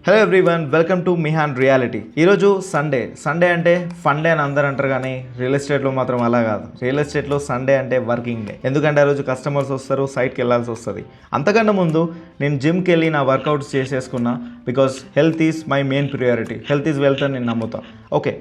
Hello everyone, welcome to Mihan reality. ఈరోజు Sunday అంటే fun day అని అందరూ అంటారు, కానీ రియల్ ఎస్టేట్లో మాత్రం అలా కాదు. రియల్ ఎస్టేట్లో సండే అంటే వర్కింగ్ డే. ఎందుకంటే ఆ రోజు కస్టమర్స్ వస్తారు, సైట్కి వెళ్ళాల్సి వస్తుంది. అంతకన్నా ముందు నేను జిమ్కి వెళ్ళి నా వర్కౌట్స్ చేసేసుకున్నా. Because health is my main priority. Health is wealth అని నేను నమ్ముతా. ఓకే,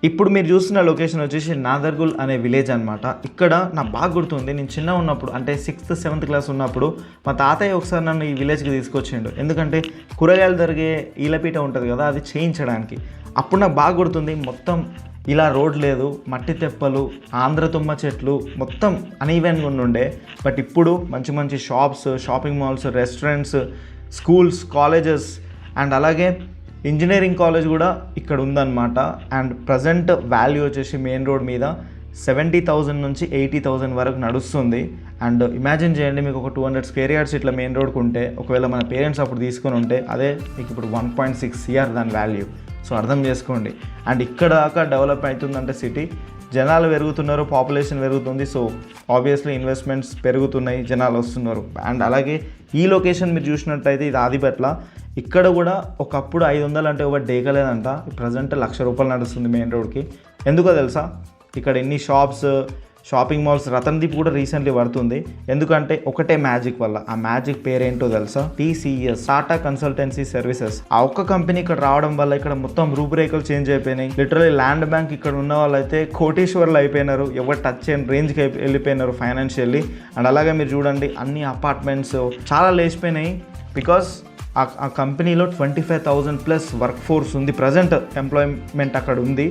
ఇప్పుడు మీరు చూస్తున్న లొకేషన్ వచ్చేసి నాదర్గుల్ అనే విలేజ్ అనమాట. ఇక్కడ నాకు బాగా గుర్తుంది, నేను చిన్న ఉన్నప్పుడు అంటే 6th 7th క్లాస్ ఉన్నప్పుడు మా తాతయ్య ఒకసారి నన్ను ఈ విలేజ్కి తీసుకొచ్చిండు. ఎందుకంటే కూరగాయలు జరిగే ఈలపీట ఉంటుంది కదా, అది చేయించడానికి. అప్పుడు నాకు బాగా గుర్తుంది, మొత్తం ఇలా రోడ్ లేదు, మట్టి తెప్పలు, ఆంధ్ర తుమ్మ చెట్లు, మొత్తం అన్ఈవెన్గా ఉండే. బట్ ఇప్పుడు మంచి మంచి shops, shopping malls, restaurants, schools, colleges and అలాగే ఇంజనీరింగ్ కాలేజ్ కూడా ఇక్కడ ఉందన్నమాట. అండ్ ప్రజెంట్ వాల్యూ వచ్చేసి మెయిన్ రోడ్ మీద 70,000 నుంచి 80,000 వరకు నడుస్తుంది. అండ్ ఇమాజిన్ చేయండి, మీకు ఒక 200 స్క్వేర్ యార్డ్స్ ఇట్లా మెయిన్ రోడ్కి ఉంటే, ఒకవేళ మన పేరెంట్స్ అప్పుడు తీసుకొని ఉంటే అదే మీకు ఇప్పుడు 1.6 CR దాని వాల్యూ. సో అర్థం చేసుకోండి. అండ్ ఇక్కడ దాకా డెవలప్ అవుతుందంటే సిటీ, జనాలు పెరుగుతున్నారు, పాపులేషన్ పెరుగుతుంది. సో ఆబ్వియస్లీ ఇన్వెస్ట్మెంట్స్ పెరుగుతున్నాయి, జనాలు వస్తున్నారు. అండ్ అలాగే ఈ లొకేషన్ మీరు చూసినట్టయితే ఇది ఆదిపట్ల. ఇక్కడ కూడా ఒకప్పుడు 500 అంటే ఒకటి డేకలేదంట. ప్రజెంట్ ₹1,00,000 నడుస్తుంది మెయిన్ రోడ్కి. ఎందుకో తెలుసా? ఇక్కడ ఎన్ని షాప్స్, షాపింగ్ మాల్స్, రతన్దీప్ కూడా రీసెంట్లీ పడుతుంది. ఎందుకంటే ఒకటే మ్యాజిక్ వల్ల. ఆ మ్యాజిక్ పేరేంటో తెలుసా? TCS, Tata consultancy services. ఆ ఒక్క కంపెనీ ఇక్కడ రావడం వల్ల ఇక్కడ మొత్తం రూపురేఖలు చేంజ్ అయిపోయినాయి. లిటరలీ ల్యాండ్ బ్యాంక్ ఇక్కడ ఉన్న వాళ్ళైతే కోటీశ్వర్లు అయిపోయినారు, ఎవరు టచ్ చేయని రేంజ్కి వెళ్ళిపోయినారు ఫైనాన్షియల్లీ. అండ్ అలాగే మీరు చూడండి, అన్ని అపార్ట్మెంట్స్ చాలా లేచిపోయినాయి. బికాస్ ఆ కంపెనీలో 25,000+ వర్క్ ఫోర్స్ ఉంది, ప్రజెంట్ ఎంప్లాయ్మెంట్ అక్కడ ఉంది.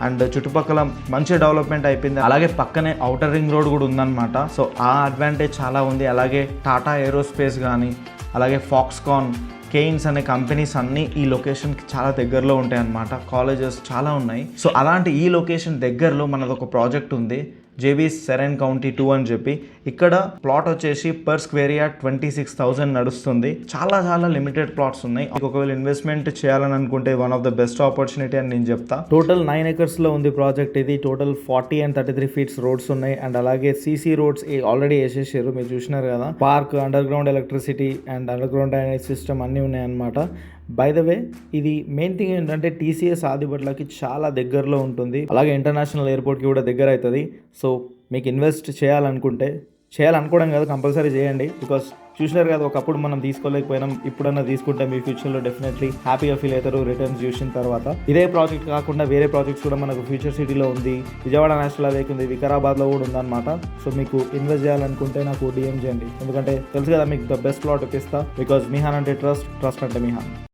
అండ్ చుట్టుపక్కల మంచి డెవలప్మెంట్ అయిపోయింది. అలాగే పక్కనే ఔటర్ రింగ్ రోడ్ కూడా ఉందన్నమాట. సో ఆ అడ్వాంటేజ్ చాలా ఉంది. అలాగే టాటా ఏరోస్పేస్ కానీ, అలాగే ఫాక్స్కాన్, కెయిన్స్ అనే కంపెనీస్ అన్నీ ఈ లొకేషన్కి చాలా దగ్గరలో ఉంటాయి అన్నమాట. కాలేజెస్ చాలా ఉన్నాయి. సో అలాంటి ఈ లొకేషన్ దగ్గరలో మనది ఒక ప్రాజెక్ట్ ఉంది, JB సెరెన్ కౌంటీ 2 అని చెప్పి. ఇక్కడ ప్లాట్ వచ్చేసి పర్ స్క్వేర్ యార్డ్ 26,000 నడుస్తుంది. చాలా చాలా లిమిటెడ్ ప్లాట్స్ ఉన్నాయి. ఒకవేళ ఇన్వెస్ట్మెంట్ చేయాలని అనుకుంటే one of the best opportunity అని నేను చెప్తా. టోటల్ 9 acres ఉంది ప్రాజెక్ట్ ఇది. టోటల్ 40 and 33 feet రోడ్స్ ఉన్నాయి. అండ్ అలాగే CC రోడ్స్ ఆల్రెడీ వేసేసారు, మీరు చూసినారు కదా. Park, under ground electricity and under ground drainage system అన్నీ ఉన్నాయి అన్నమాట. బై ద వే, ఇది మెయిన్ థింగ్ ఏంటంటే TCS ఆదిపట్లకి చాలా దగ్గరలో ఉంటుంది. అలాగే ఇంటర్నేషనల్ ఎయిర్పోర్ట్కి కూడా దగ్గర అవుతుంది. సో మీకు ఇన్వెస్ట్ చేయాలనుకోవడం కాదు, కంపల్సరీ చేయండి. బికాస్ చూసినారు కదా, ఒకప్పుడు మనం తీసుకోలేకపోయినాం, ఇప్పుడన్నా తీసుకుంటే మీ ఫ్యూచర్లో డెఫినెట్లీ హ్యాపీగా ఫీల్ అవుతారు రిటర్న్స్ చూసిన తర్వాత. ఇదే ప్రాజెక్ట్ కాకుండా వేరే ప్రాజెక్ట్స్ కూడా మనకు ఫ్యూచర్ సిటీలో ఉంది, విజయవాడ నేషనల్ హైవేకి ఉంది, వికారాబాద్లో కూడా ఉందన్నమాట. సో మీకు ఇన్వెస్ట్ చేయాలనుకుంటే నాకు DM చేయండి. ఎందుకంటే తెలుసు కదా, మీకు ద బెస్ట్ ప్లాట్ ఇప్పిస్తా. బికాస్ మిహాన్ అంటే ట్రస్ట్ అంటే మిహాన్.